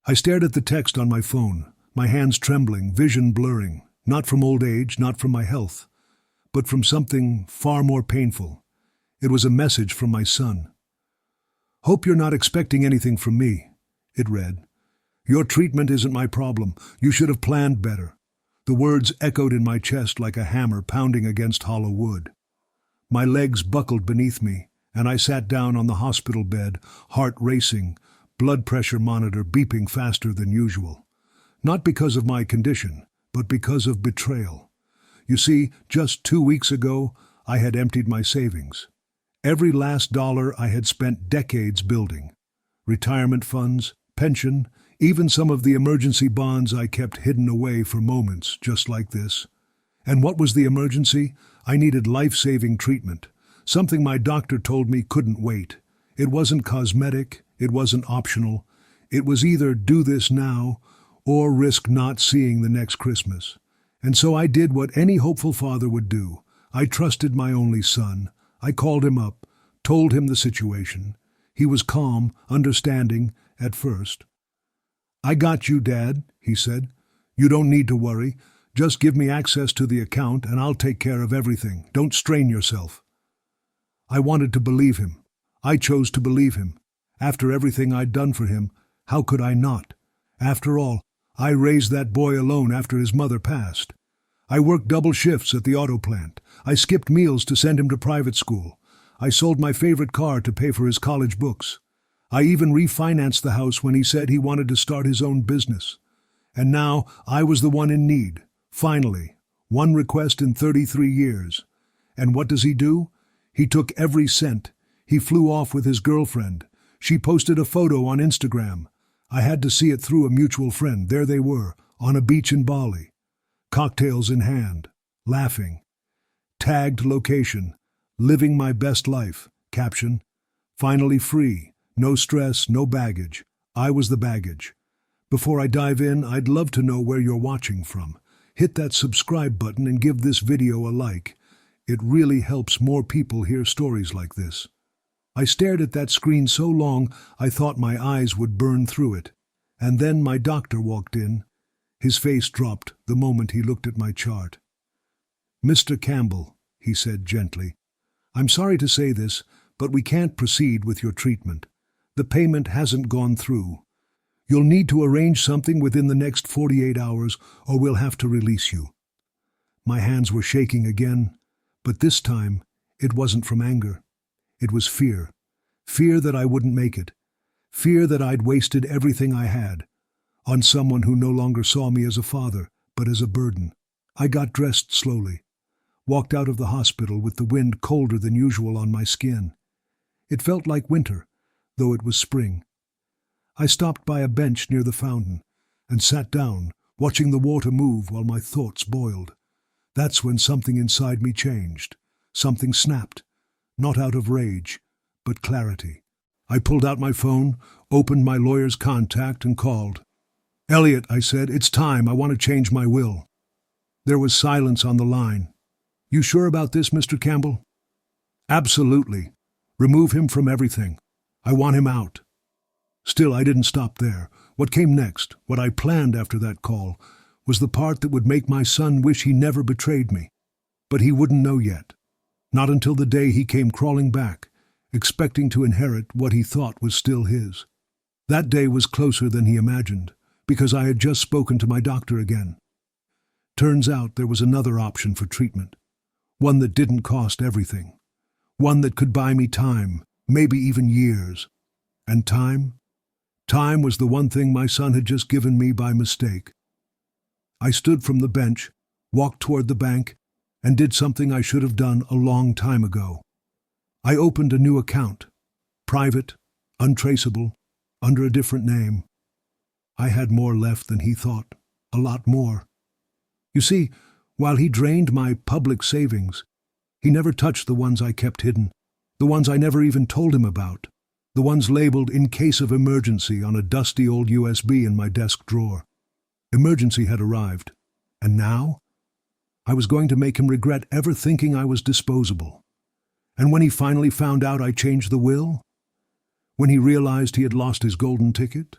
I stared at the text on my phone, my hands trembling, vision blurring, not from old age, not from my health, but from something far more painful. It was a message from my son. "Hope you're not expecting anything from me," it read. "Your treatment isn't my problem. You should have planned better." The words echoed in my chest like a hammer pounding against hollow wood. My legs buckled beneath me, and I sat down on the hospital bed, heart racing, blood pressure monitor beeping faster than usual. Not because of my condition, but because of betrayal. You see, just 2 weeks ago, I had emptied my savings. Every last dollar I had spent decades building. Retirement funds, pension, even some of the emergency bonds I kept hidden away for moments just like this. And what was the emergency? I needed life-saving treatment, something my doctor told me couldn't wait. It wasn't cosmetic, it wasn't optional. It was either do this now or risk not seeing the next Christmas. And so I did what any hopeful father would do. I trusted my only son. I called him up, told him the situation. He was calm, understanding, at first. "I got you, Dad," he said. "You don't need to worry. Just give me access to the account and I'll take care of everything. Don't strain yourself." I wanted to believe him. I chose to believe him. After everything I'd done for him, how could I not? After all, I raised that boy alone after his mother passed. I worked double shifts at the auto plant. I skipped meals to send him to private school. I sold my favorite car to pay for his college books. I even refinanced the house when he said he wanted to start his own business. And now I was the one in need. Finally, one request in 33 years. And what does he do? He took every cent. He flew off with his girlfriend. She posted a photo on Instagram. I had to see it through a mutual friend. There they were, on a beach in Bali. Cocktails in hand, laughing. Tagged location, living my best life. Caption, finally free, no stress, no baggage. I was the baggage. Before I dive in, I'd love to know where you're watching from. Hit that subscribe button and give this video a like. It really helps more people hear stories like this. I stared at that screen so long I thought my eyes would burn through it. And then my doctor walked in. His face dropped the moment he looked at my chart. "Mr. Campbell," he said gently, "I'm sorry to say this, but we can't proceed with your treatment. The payment hasn't gone through. You'll need to arrange something within the next 48 hours or we'll have to release you." My hands were shaking again, but this time it wasn't from anger. It was fear. Fear that I wouldn't make it. Fear that I'd wasted everything I had on someone who no longer saw me as a father, but as a burden. I got dressed slowly, walked out of the hospital with the wind colder than usual on my skin. It felt like winter, though it was spring. I stopped by a bench near the fountain and sat down, watching the water move while my thoughts boiled. That's when something inside me changed. Something snapped, not out of rage, but clarity. I pulled out my phone, opened my lawyer's contact, and called. "Elliot," I said, "it's time. I want to change my will." There was silence on the line. "You sure about this, Mr. Campbell?" "Absolutely. Remove him from everything. I want him out." Still, I didn't stop there. What came next, what I planned after that call, was the part that would make my son wish he never betrayed me. But he wouldn't know yet. Not until the day he came crawling back, expecting to inherit what he thought was still his. That day was closer than he imagined, because I had just spoken to my doctor again. Turns out there was another option for treatment. One that didn't cost everything. One that could buy me time, maybe even years. And time? Time was the one thing my son had just given me by mistake. I stood from the bench, walked toward the bank, and did something I should have done a long time ago. I opened a new account. Private, untraceable, under a different name. I had more left than he thought, a lot more. You see, while he drained my public savings, he never touched the ones I kept hidden, the ones I never even told him about, the ones labeled "in case of emergency" on a dusty old USB in my desk drawer. Emergency had arrived, and now? I was going to make him regret ever thinking I was disposable. And when he finally found out I changed the will? When he realized he had lost his golden ticket?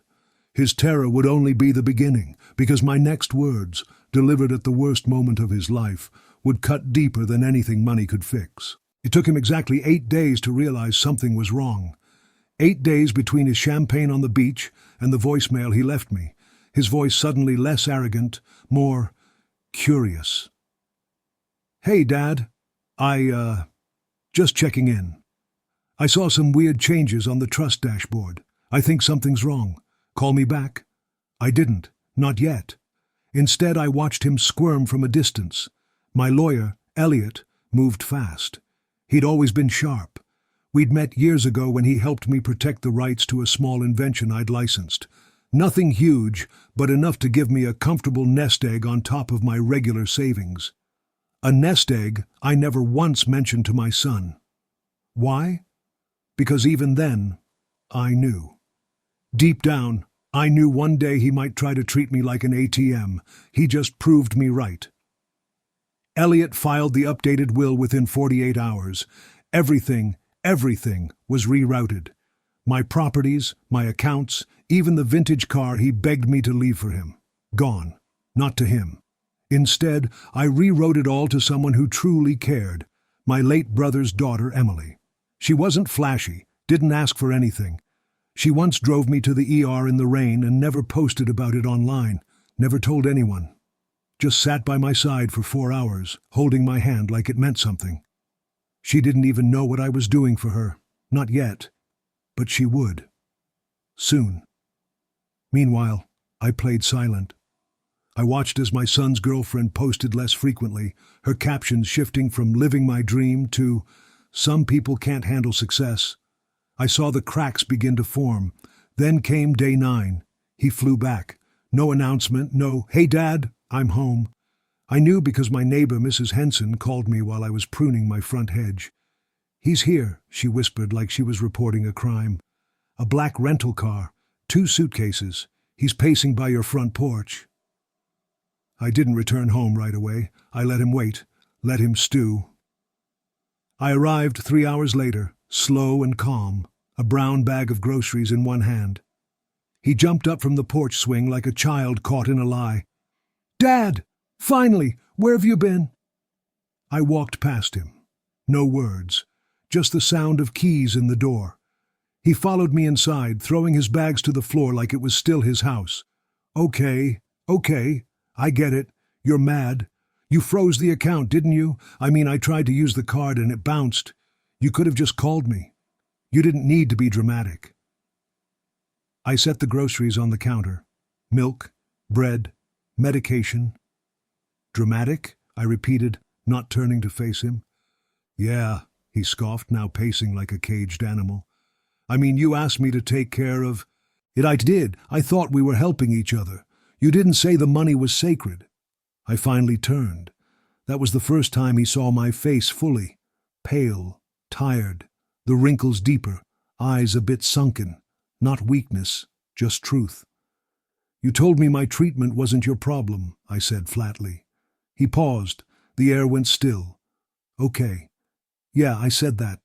His terror would only be the beginning, because my next words, delivered at the worst moment of his life, would cut deeper than anything money could fix. It took him exactly 8 days to realize something was wrong. 8 days between his champagne on the beach and the voicemail he left me, his voice suddenly less arrogant, more curious. "Hey, Dad. Just checking in. I saw some weird changes on the trust dashboard. I think something's wrong. Call me back." I didn't, not yet. Instead, I watched him squirm from a distance. My lawyer, Elliot, moved fast. He'd always been sharp. We'd met years ago when he helped me protect the rights to a small invention I'd licensed. Nothing huge, but enough to give me a comfortable nest egg on top of my regular savings. A nest egg I never once mentioned to my son. Why? Because even then, I knew. Deep down, I knew one day he might try to treat me like an ATM. He just proved me right. Elliot filed the updated will within 48 hours. Everything was rerouted. My properties, my accounts, even the vintage car he begged me to leave for him. Gone. Not to him. Instead, I rewrote it all to someone who truly cared. My late brother's daughter, Emily. She wasn't flashy, didn't ask for anything. She once drove me to the ER in the rain and never posted about it online, never told anyone. Just sat by my side for 4 hours, holding my hand like it meant something. She didn't even know what I was doing for her. Not yet. But she would. Soon. Meanwhile, I played silent. I watched as my son's girlfriend posted less frequently, her captions shifting from "living my dream" to "some people can't handle success." I saw the cracks begin to form. Then came day 9. He flew back. No announcement, no, "Hey, Dad, I'm home." I knew because my neighbor, Mrs. Henson, called me while I was pruning my front hedge. "He's here," she whispered like she was reporting a crime. "A black rental car, 2 suitcases. He's pacing by your front porch." I didn't return home right away. I let him wait, let him stew. I arrived 3 hours later, slow and calm, a brown bag of groceries in one hand. He jumped up from the porch swing like a child caught in a lie. "Dad! Finally! Where have you been?" I walked past him. No words, just the sound of keys in the door. He followed me inside, throwing his bags to the floor like it was still his house. Okay, I get it. You're mad. You froze the account, didn't you? I mean, I tried to use the card and it bounced. You could have just called me. You didn't need to be dramatic." I set the groceries on the counter. Milk, bread, medication. "Dramatic?" I repeated, not turning to face him. "Yeah," he scoffed, now pacing like a caged animal. "I mean, you asked me to take care of it. I did. I thought we were helping each other. You didn't say the money was sacred." I finally turned. That was the first time he saw my face fully. Pale, tired, the wrinkles deeper, eyes a bit sunken. Not weakness, just truth. "You told me my treatment wasn't your problem," I said flatly. He paused. The air went still. "Okay. Yeah, I said that.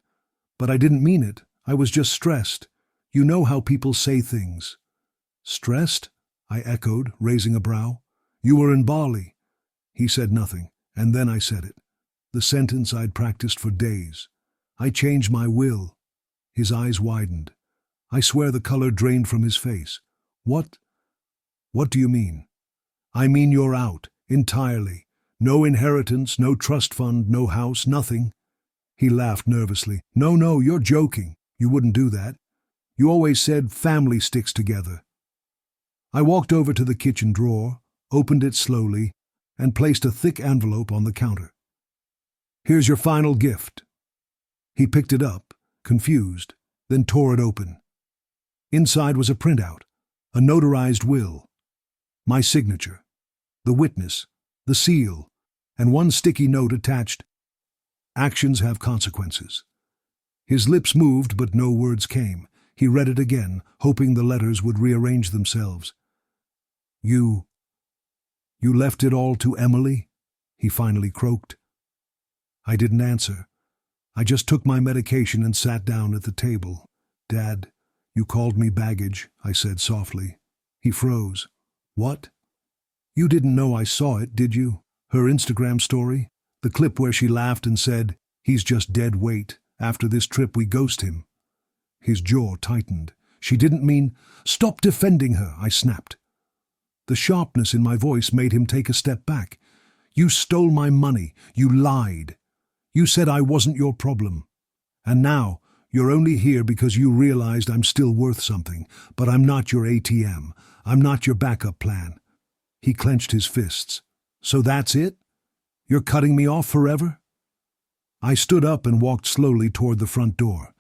But I didn't mean it. I was just stressed. You know how people say things." "Stressed?" I echoed, raising a brow. "You were in Bali." He said nothing, and then I said it. The sentence I'd practiced for days. "I changed my will." His eyes widened. I swear the color drained from his face. What do you mean?" "I mean you're out, entirely. No inheritance, no trust fund, no house, nothing." He laughed nervously. No, you're joking. You wouldn't do that. You always said family sticks together." I walked over to the kitchen drawer, opened it slowly, and placed a thick envelope on the counter. "Here's your final gift." He picked it up, confused, then tore it open. Inside was a printout, a notarized will, my signature, the witness, the seal, and one sticky note attached. "Actions have consequences." His lips moved, but no words came. He read it again, hoping the letters would rearrange themselves. You left it all to Emily?" he finally croaked. I didn't answer. I just took my medication and sat down at the table. "Dad, you called me baggage," I said softly. He froze. What? You didn't know I saw it, did you? Her Instagram story? The clip where she laughed and said, "He's just dead weight. After this trip we ghost him." His jaw tightened. She didn't mean— "Stop defending her," I snapped. The sharpness in my voice made him take a step back. "You stole my money. You lied. You said I wasn't your problem. And now, you're only here because you realized I'm still worth something, but I'm not your ATM. I'm not your backup plan." He clenched his fists. "So that's it? You're cutting me off forever?" I stood up and walked slowly toward the front door.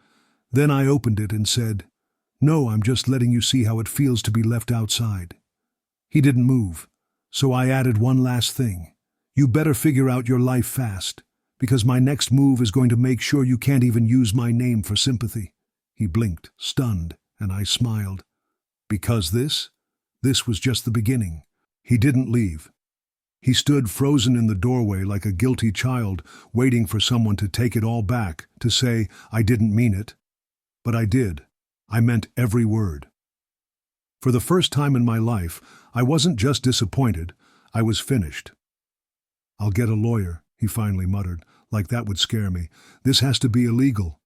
Then I opened it and said, "No, I'm just letting you see how it feels to be left outside." He didn't move, so I added one last thing. "You better figure out your life fast, because my next move is going to make sure you can't even use my name for sympathy." He blinked, stunned, and I smiled. Because this was just the beginning. He didn't leave. He stood frozen in the doorway like a guilty child, waiting for someone to take it all back, to say, "I didn't mean it." But I did. I meant every word. For the first time in my life, I wasn't just disappointed, I was finished. "I'll get a lawyer," he finally muttered, like that would scare me. "This has to be illegal."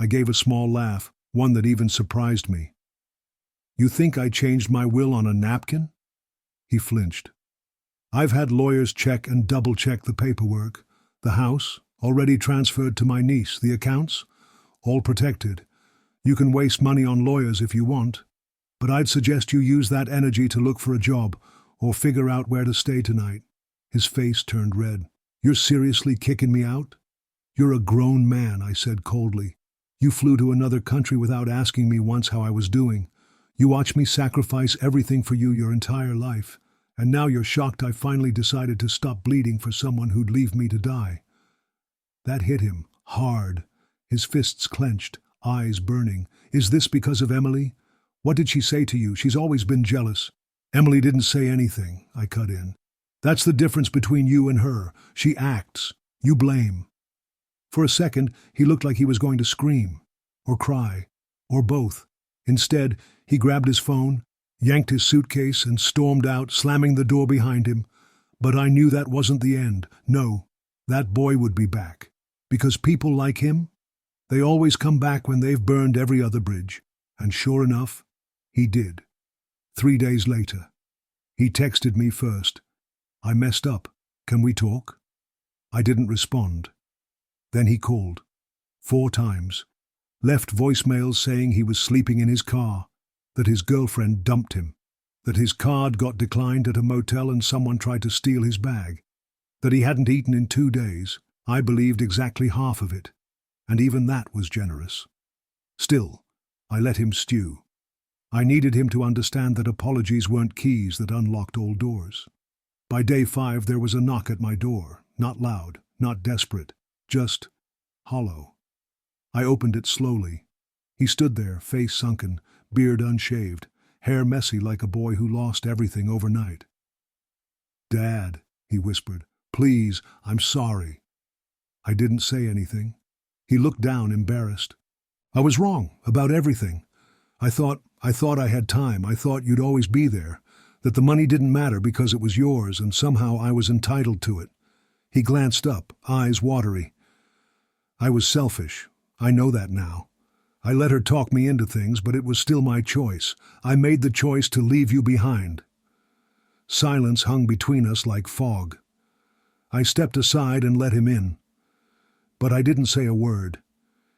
I gave a small laugh, one that even surprised me. "You think I changed my will on a napkin?" He flinched. "I've had lawyers check and double-check the paperwork. The house, already transferred to my niece, the accounts, all protected. You can waste money on lawyers if you want, but I'd suggest you use that energy to look for a job or figure out where to stay tonight." His face turned red. "You're seriously kicking me out?" "You're a grown man," I said coldly. "You flew to another country without asking me once how I was doing. You watched me sacrifice everything for you your entire life, and now you're shocked I finally decided to stop bleeding for someone who'd leave me to die." That hit him, hard. His fists clenched, eyes burning. "Is this because of Emily? What did she say to you? She's always been jealous." "Emily didn't say anything," I cut in. "That's the difference between you and her. She acts. You blame." For a second, he looked like he was going to scream, or cry, or both. Instead, he grabbed his phone, yanked his suitcase, and stormed out, slamming the door behind him. But I knew that wasn't the end. No, that boy would be back. Because people like him, they always come back when they've burned every other bridge. And sure enough, he did. 3 days later. He texted me first. "I messed up. Can we talk?" I didn't respond. Then he called. 4 times. Left voicemails saying he was sleeping in his car, that his girlfriend dumped him, that his card got declined at a motel and someone tried to steal his bag, that he hadn't eaten in 2 days. I believed exactly half of it, and even that was generous. Still, I let him stew. I needed him to understand that apologies weren't keys that unlocked all doors. By day 5 there was a knock at my door, not loud, not desperate, just hollow. I opened it slowly. He stood there, face sunken, beard unshaved, hair messy like a boy who lost everything overnight. "Dad," he whispered, "please, I'm sorry." I didn't say anything. He looked down, embarrassed. "I was wrong about everything. I thought I had time. I thought you'd always be there, that the money didn't matter because it was yours and somehow I was entitled to it." He glanced up, eyes watery. "I was selfish. I know that now. I let her talk me into things, but it was still my choice. I made the choice to leave you behind." Silence hung between us like fog. I stepped aside and let him in. But I didn't say a word.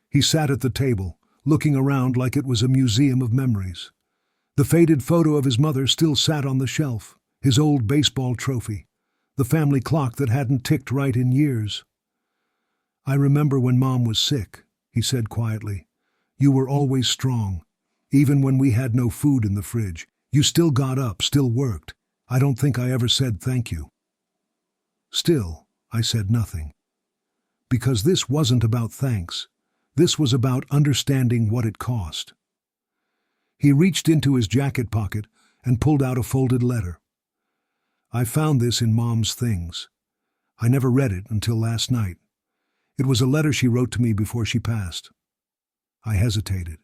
He sat at the table, looking around like it was a museum of memories. The faded photo of his mother still sat on the shelf, his old baseball trophy, the family clock that hadn't ticked right in years. "I remember when Mom was sick," he said quietly. "You were always strong. Even when we had no food in the fridge, you still got up, still worked. I don't think I ever said thank you." Still, I said nothing. Because this wasn't about thanks. This was about understanding what it cost. He reached into his jacket pocket and pulled out a folded letter. "I found this in Mom's things. I never read it until last night. It was a letter she wrote to me before she passed." I hesitated,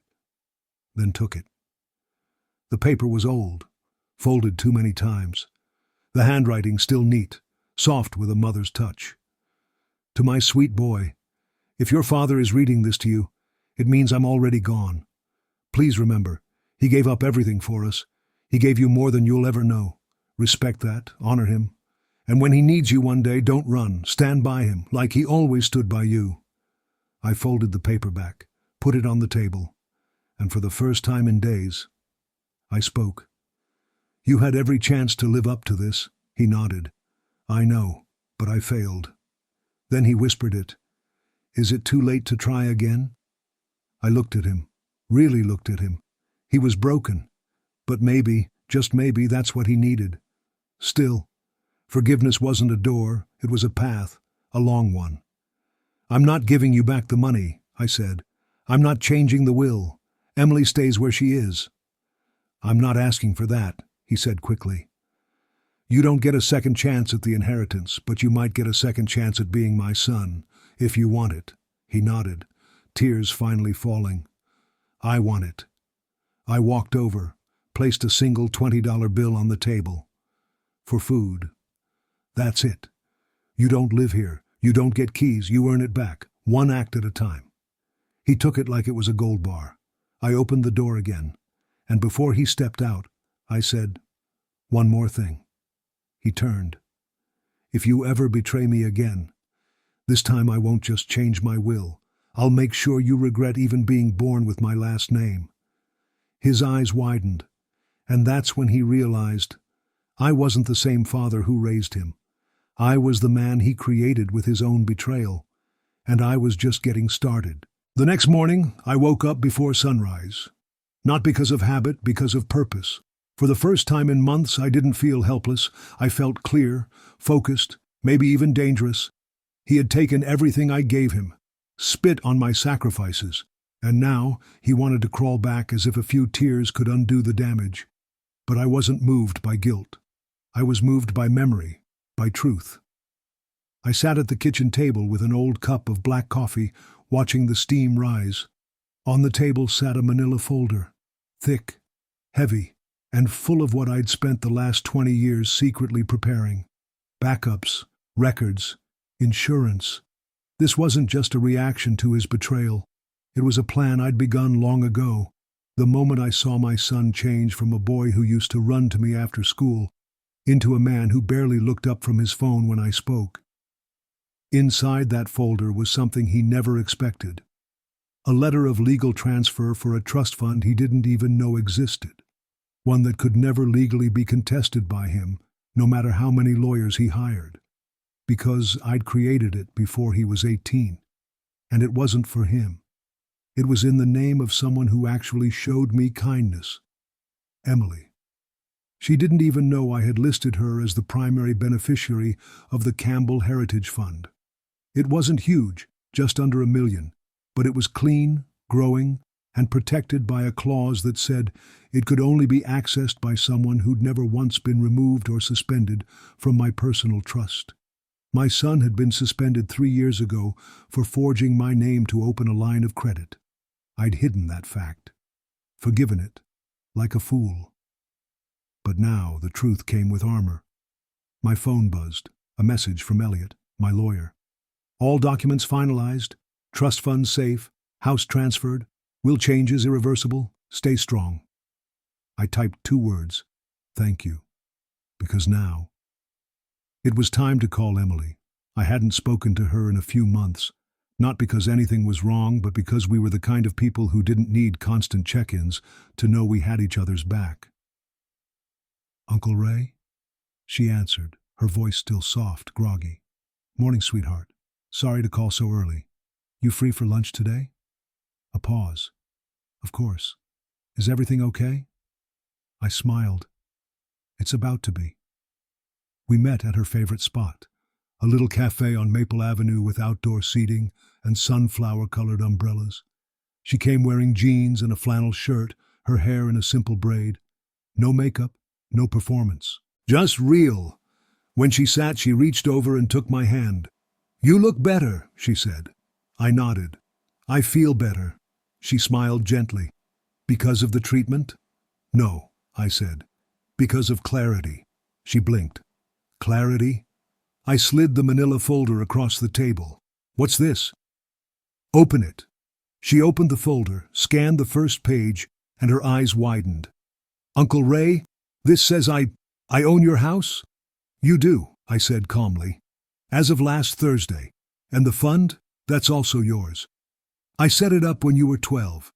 then took it. The paper was old, folded too many times. The handwriting still neat, soft with a mother's touch. To my sweet boy, if your father is reading this to you, it means I'm already gone. Please remember, he gave up everything for us. He gave you more than you'll ever know. Respect that, honor him. And when he needs you one day, don't run. Stand by him, like he always stood by you. I folded the paper back, put it on the table, and for the first time in days, I spoke. You had every chance to live up to this, he nodded. I know, but I failed. Then he whispered it. Is it too late to try again? I looked at him, really looked at him. He was broken, but maybe, just maybe, that's what he needed. Still, forgiveness wasn't a door, it was a path, a long one. I'm not giving you back the money, I said. I'm not changing the will. Emily stays where she is. I'm not asking for that, he said quickly. You don't get a second chance at the inheritance, but you might get a second chance at being my son, if you want it. He nodded, tears finally falling. I want it. I walked over, placed a single $20 bill on the table. For food. That's it. You don't live here. You don't get keys. You earn it back, one act at a time. He took it like it was a gold bar. I opened the door again, and before he stepped out, I said, one more thing. He turned. If you ever betray me again, this time I won't just change my will. I'll make sure you regret even being born with my last name. His eyes widened, and that's when he realized I wasn't the same father who raised him. I was the man he created with his own betrayal, and I was just getting started. The next morning, I woke up before sunrise. Not because of habit, because of purpose. For the first time in months, I didn't feel helpless. I felt clear, focused, maybe even dangerous. He had taken everything I gave him, spit on my sacrifices, and now he wanted to crawl back as if a few tears could undo the damage. But I wasn't moved by guilt. I was moved by memory, by truth. I sat at the kitchen table with an old cup of black coffee, watching the steam rise. On the table sat a manila folder, thick, heavy, and full of what I'd spent the last 20 years secretly preparing. Backups, records, insurance. This wasn't just a reaction to his betrayal. It was a plan I'd begun long ago, the moment I saw my son change from a boy who used to run to me after school into a man who barely looked up from his phone when I spoke. Inside that folder was something he never expected. A letter of legal transfer for a trust fund he didn't even know existed. One that could never legally be contested by him, no matter how many lawyers he hired. Because I'd created it before he was 18. And it wasn't for him. It was in the name of someone who actually showed me kindness. Emily. She didn't even know I had listed her as the primary beneficiary of the Campbell Heritage Fund. It wasn't huge, just under $1 million, but it was clean, growing, and protected by a clause that said it could only be accessed by someone who'd never once been removed or suspended from my personal trust. My son had been suspended 3 years ago for forging my name to open a line of credit. I'd hidden that fact, forgiven it, like a fool. But now the truth came with armor. My phone buzzed, a message from Elliot, my lawyer. All documents finalized, trust funds safe, house transferred, will changes irreversible, stay strong. I typed 2 words, thank you, because now. It was time to call Emily. I hadn't spoken to her in a few months, not because anything was wrong, but because we were the kind of people who didn't need constant check-ins to know we had each other's back. Uncle Ray? She answered, her voice still soft, groggy. Morning, sweetheart. Sorry to call so early. You free for lunch today? A pause. Of course. Is everything okay? I smiled. It's about to be. We met at her favorite spot, a little cafe on Maple Avenue with outdoor seating and sunflower-colored umbrellas. She came wearing jeans and a flannel shirt, her hair in a simple braid. No makeup, no performance. Just real. When she sat, she reached over and took my hand. You look better, she said. I nodded. I feel better. She smiled gently. Because of the treatment? No, I said. Because of clarity. She blinked. Clarity? I slid the manila folder across the table. What's this? Open it. She opened the folder, scanned the first page, and her eyes widened. Uncle Ray, this says I own your house? You do, I said calmly. As of last Thursday. And the fund? That's also yours. I set it up when you were 12.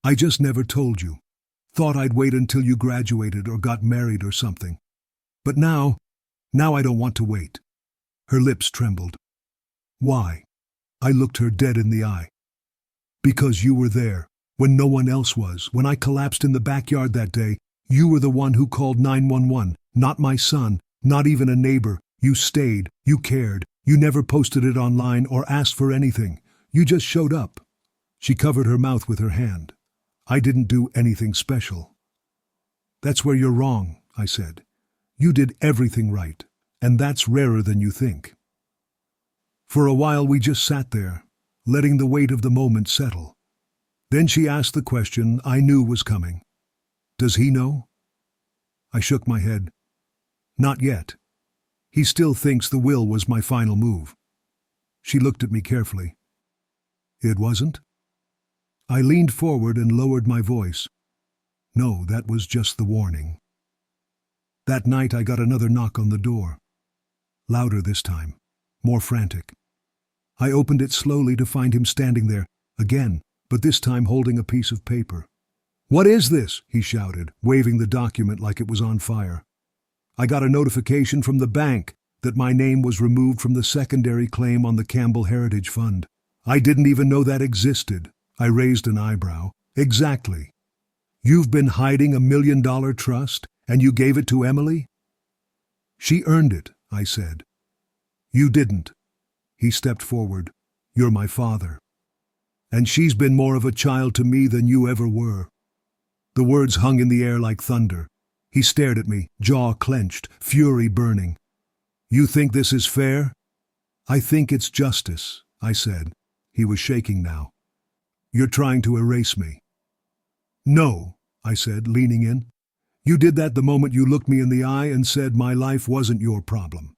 I just never told you. Thought I'd wait until you graduated or got married or something. But now I don't want to wait. Her lips trembled. Why? I looked her dead in the eye. Because you were there, when no one else was. When I collapsed in the backyard that day, you were the one who called 911, not my son, not even a neighbor. You stayed, you cared, you never posted it online or asked for anything. You just showed up. She covered her mouth with her hand. I didn't do anything special. That's where you're wrong, I said. You did everything right, and that's rarer than you think. For a while we just sat there, letting the weight of the moment settle. Then she asked the question I knew was coming. Does he know? I shook my head. Not yet. He still thinks the will was my final move. She looked at me carefully. It wasn't? I leaned forward and lowered my voice. No, that was just the warning. That night I got another knock on the door. Louder this time, more frantic. I opened it slowly to find him standing there, again, but this time holding a piece of paper. What is this? He shouted, waving the document like it was on fire. I got a notification from the bank that my name was removed from the secondary claim on the Campbell Heritage Fund. I didn't even know that existed. I raised an eyebrow. Exactly. You've been hiding $1 million trust, and you gave it to Emily? She earned it, I said. You didn't. He stepped forward. You're my father. And she's been more of a child to me than you ever were. The words hung in the air like thunder. He stared at me, jaw clenched, fury burning. You think this is fair? I think it's justice, I said. He was shaking now. You're trying to erase me. No, I said, leaning in. You did that the moment you looked me in the eye and said my life wasn't your problem.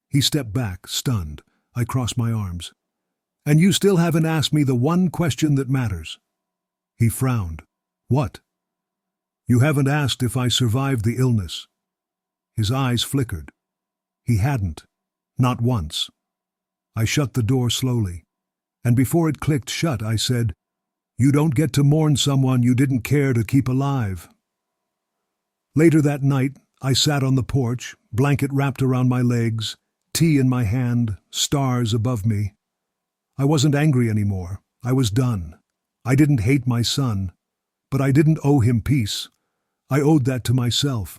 He stepped back, stunned. I crossed my arms. And you still haven't asked me the one question that matters. He frowned. What? You haven't asked if I survived the illness. His eyes flickered. He hadn't. Not once. I shut the door slowly. And before it clicked shut, I said, You don't get to mourn someone you didn't care to keep alive. Later that night, I sat on the porch, blanket wrapped around my legs, tea in my hand, stars above me. I wasn't angry anymore. I was done. I didn't hate my son, but I didn't owe him peace. I owed that to myself.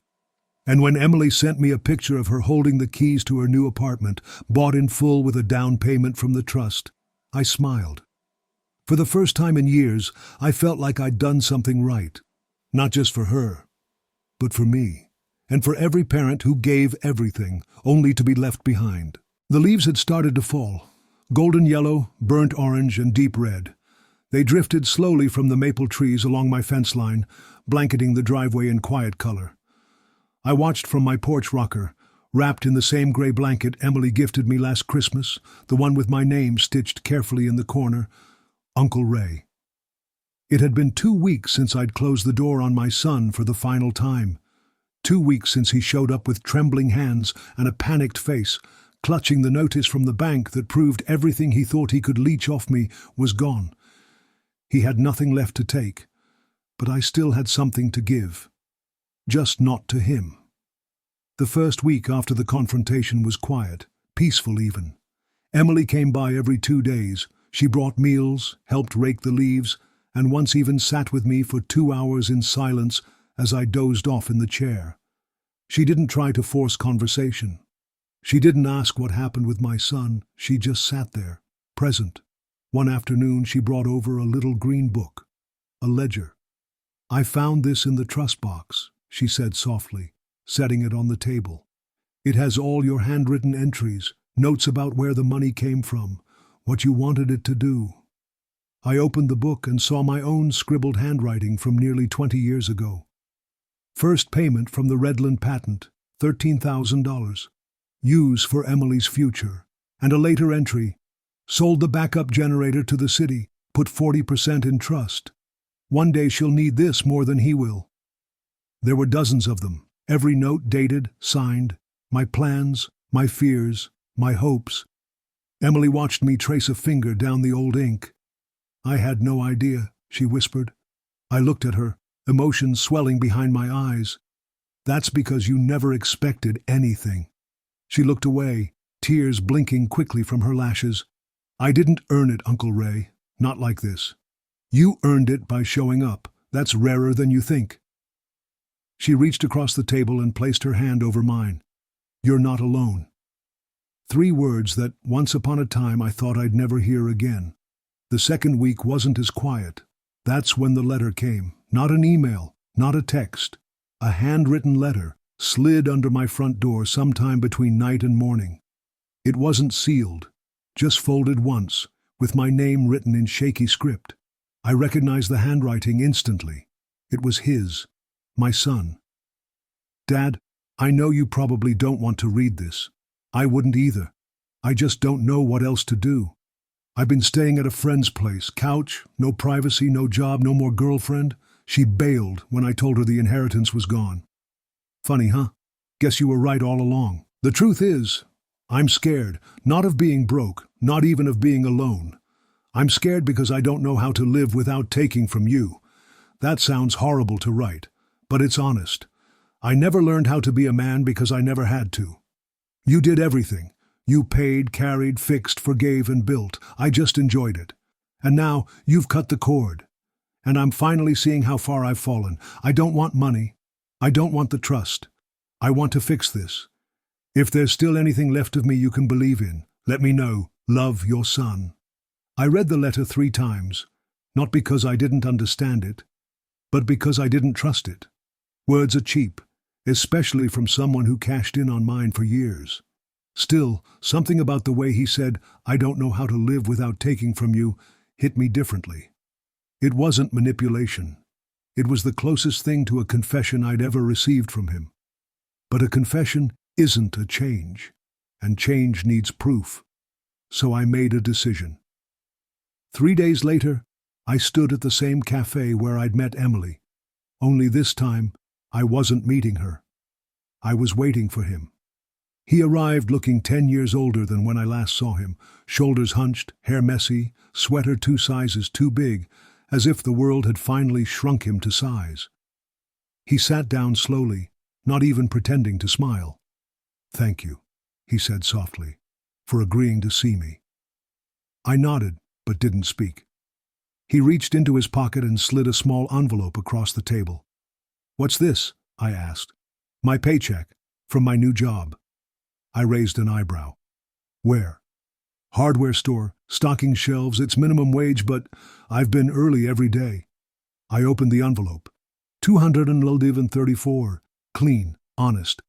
And when Emily sent me a picture of her holding the keys to her new apartment, bought in full with a down payment from the trust, I smiled. For the first time in years, I felt like I'd done something right. Not just for her, but for me, and for every parent who gave everything, only to be left behind. The leaves had started to fall, golden yellow, burnt orange, and deep red. They drifted slowly from the maple trees along my fence line, blanketing the driveway in quiet color. I watched from my porch rocker, wrapped in the same gray blanket Emily gifted me last Christmas, the one with my name stitched carefully in the corner, Uncle Ray. It had been 2 weeks since I'd closed the door on my son for the final time. 2 weeks since he showed up with trembling hands and a panicked face, clutching the notice from the bank that proved everything he thought he could leech off me was gone. He had nothing left to take, but I still had something to give. Just not to him. The first week after the confrontation was quiet, peaceful even. Emily came by every 2 days. She brought meals, helped rake the leaves, and once even sat with me for 2 hours in silence as I dozed off in the chair. She didn't try to force conversation. She didn't ask what happened with my son. She just sat there, present. One afternoon she brought over a little green book, a ledger. I found this in the trust box, she said softly, setting it on the table. It has all your handwritten entries, notes about where the money came from, what you wanted it to do. I opened the book and saw my own scribbled handwriting from nearly 20 years ago. First payment from the Redland patent, $13,000. Use for Emily's future. And a later entry. Sold the backup generator to the city, put 40% in trust. One day she'll need this more than he will. There were dozens of them, every note dated, signed, my plans, my fears, my hopes. Emily watched me trace a finger down the old ink. I had no idea, she whispered. I looked at her, emotions swelling behind my eyes. That's because you never expected anything. She looked away, tears blinking quickly from her lashes. I didn't earn it, Uncle Ray. Not like this. You earned it by showing up. That's rarer than you think. She reached across the table and placed her hand over mine. You're not alone. 3 words that, once upon a time, I thought I'd never hear again. The second week wasn't as quiet. That's when the letter came. Not an email, not a text. A handwritten letter slid under my front door sometime between night and morning. It wasn't sealed, just folded once, with my name written in shaky script. I recognized the handwriting instantly. It was his, my son. Dad, I know you probably don't want to read this. I wouldn't either. I just don't know what else to do. I've been staying at a friend's place, couch, no privacy, no job, no more girlfriend. She bailed when I told her the inheritance was gone. Funny, huh? Guess you were right all along. The truth is, I'm scared, not of being broke, not even of being alone. I'm scared because I don't know how to live without taking from you. That sounds horrible to write, but it's honest. I never learned how to be a man because I never had to. You did everything. You paid, carried, fixed, forgave, and built. I just enjoyed it. And now you've cut the cord. And I'm finally seeing how far I've fallen. I don't want money. I don't want the trust. I want to fix this. If there's still anything left of me you can believe in, let me know. Love, your son. I read the letter 3 times, not because I didn't understand it, but because I didn't trust it. Words are cheap, especially from someone who cashed in on mine for years. Still, something about the way he said, I don't know how to live without taking from you, hit me differently. It wasn't manipulation. It was the closest thing to a confession I'd ever received from him. But a confession isn't a change, and change needs proof. So I made a decision. 3 days later, I stood at the same cafe where I'd met Emily. Only this time, I wasn't meeting her. I was waiting for him. He arrived looking 10 years older than when I last saw him, shoulders hunched, hair messy, sweater 2 sizes too big, as if the world had finally shrunk him to size. He sat down slowly, not even pretending to smile. Thank you, he said softly, for agreeing to see me. I nodded, but didn't speak. He reached into his pocket and slid a small envelope across the table. What's this? I asked. My paycheck, from my new job. I raised an eyebrow. Where? Hardware store, stocking shelves, it's minimum wage, but I've been early every day. I opened the envelope. $234, clean, honest.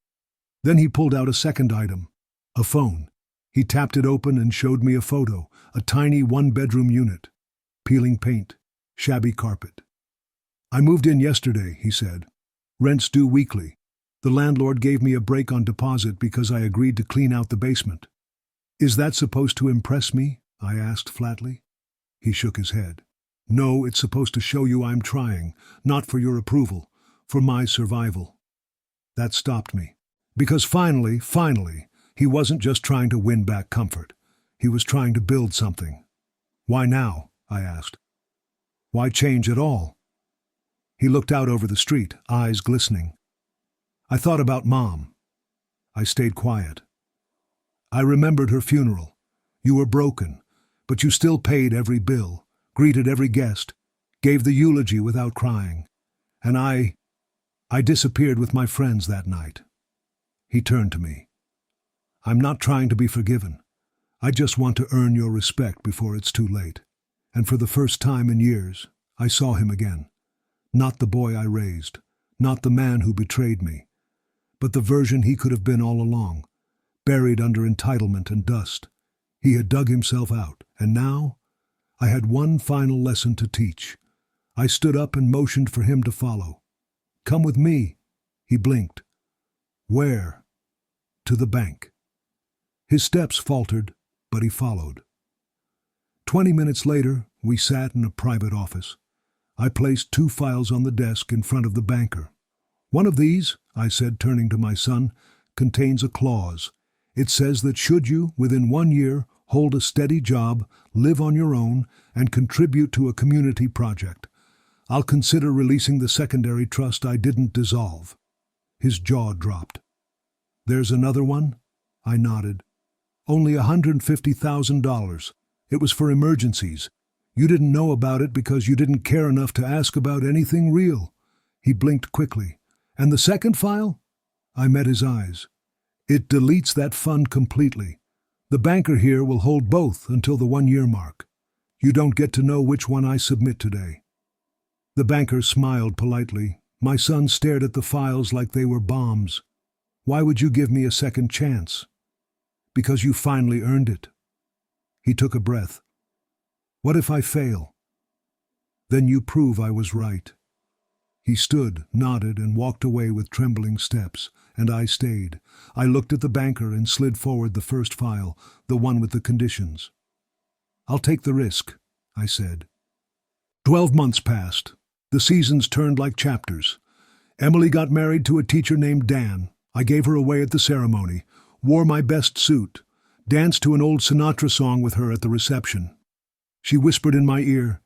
Then he pulled out a second item, a phone. He tapped it open and showed me a photo, a tiny 1-bedroom unit. Peeling paint, shabby carpet. I moved in yesterday, he said. Rent's due weekly. The landlord gave me a break on deposit because I agreed to clean out the basement. Is that supposed to impress me? I asked flatly. He shook his head. No, it's supposed to show you I'm trying, not for your approval, for my survival. That stopped me. Because finally, he wasn't just trying to win back comfort. He was trying to build something. Why now? I asked. Why change at all? He looked out over the street, eyes glistening. I thought about Mom. I stayed quiet. I remembered her funeral. You were broken, but you still paid every bill, greeted every guest, gave the eulogy without crying. And I disappeared with my friends that night. He turned to me. I'm not trying to be forgiven. I just want to earn your respect before it's too late. And for the first time in years, I saw him again. Not the boy I raised, not the man who betrayed me, but the version he could have been all along, buried under entitlement and dust. He had dug himself out, and now I had one final lesson to teach. I stood up and motioned for him to follow. Come with me, He blinked. Where? To the bank. His steps faltered, but he followed. 20 minutes later, we sat in a private office. I placed 2 files on the desk in front of the banker. One of these, I said, turning to my son, contains a clause. It says that should you, within 1 year, hold a steady job, live on your own, and contribute to a community project, I'll consider releasing the secondary trust I didn't dissolve. His jaw dropped. There's another one? I nodded. Only $150,000. It was for emergencies. You didn't know about it because you didn't care enough to ask about anything real. He blinked quickly. And the second file? I met his eyes. It deletes that fund completely. The banker here will hold both until the 1-year mark. You don't get to know which one I submit today. The banker smiled politely. My son stared at the files like they were bombs. Why would you give me a second chance? Because you finally earned it. He took a breath. What if I fail? Then you prove I was right. He stood, nodded, and walked away with trembling steps, and I stayed. I looked at the banker and slid forward the first file, the one with the conditions. I'll take the risk, I said. 12 months passed. The seasons turned like chapters. Emily got married to a teacher named Dan. I gave her away at the ceremony, wore my best suit, danced to an old Sinatra song with her at the reception. She whispered in my ear,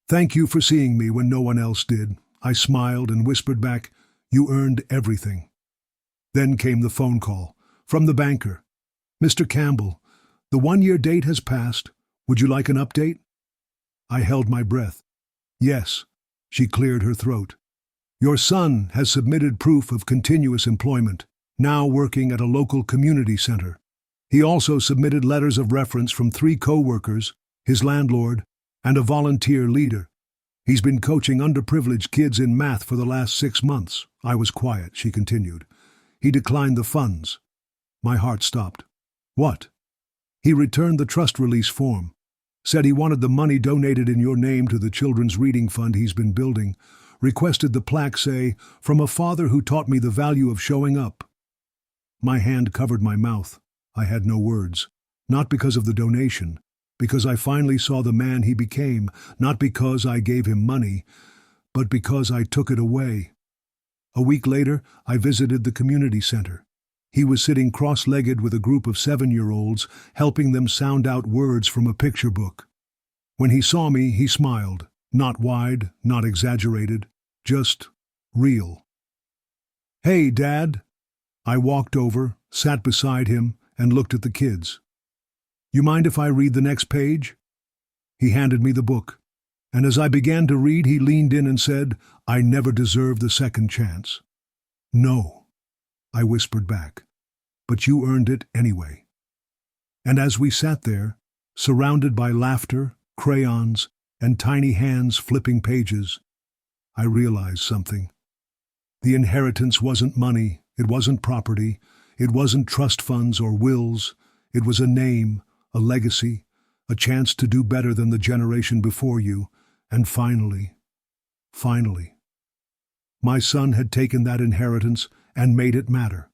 "Thank you for seeing me when no one else did." I smiled and whispered back, "You earned everything." Then came the phone call, from the banker. "Mr. Campbell, the 1-year date has passed. Would you like an update?" I held my breath. "Yes." She cleared her throat. "Your son has submitted proof of continuous employment, now working at a local community center. He also submitted letters of reference from 3 co-workers, his landlord, and a volunteer leader. He's been coaching underprivileged kids in math for the last 6 months." I was quiet, she continued. "He declined the funds." My heart stopped. "What?" "He returned the trust release form. Said he wanted the money donated in your name to the children's reading fund he's been building. Requested the plaque say, 'From a father who taught me the value of showing up.'" My hand covered my mouth. I had no words. Not because of the donation, because I finally saw the man he became, not because I gave him money, but because I took it away. A week later, I visited the community center. He was sitting cross-legged with a group of 7-year-olds, helping them sound out words from a picture book. When he saw me, he smiled, not wide, not exaggerated, just real. "Hey, Dad." I walked over, sat beside him, and looked at the kids. "You mind if I read the next page?" He handed me the book, and as I began to read, he leaned in and said, "I never deserved the second chance." "No," I whispered back, "but you earned it anyway." And as we sat there, surrounded by laughter, crayons, and tiny hands flipping pages, I realized something. The inheritance wasn't money, it wasn't property, it wasn't trust funds or wills. It was a name, a legacy, a chance to do better than the generation before you, and finally, my son had taken that inheritance and made it matter.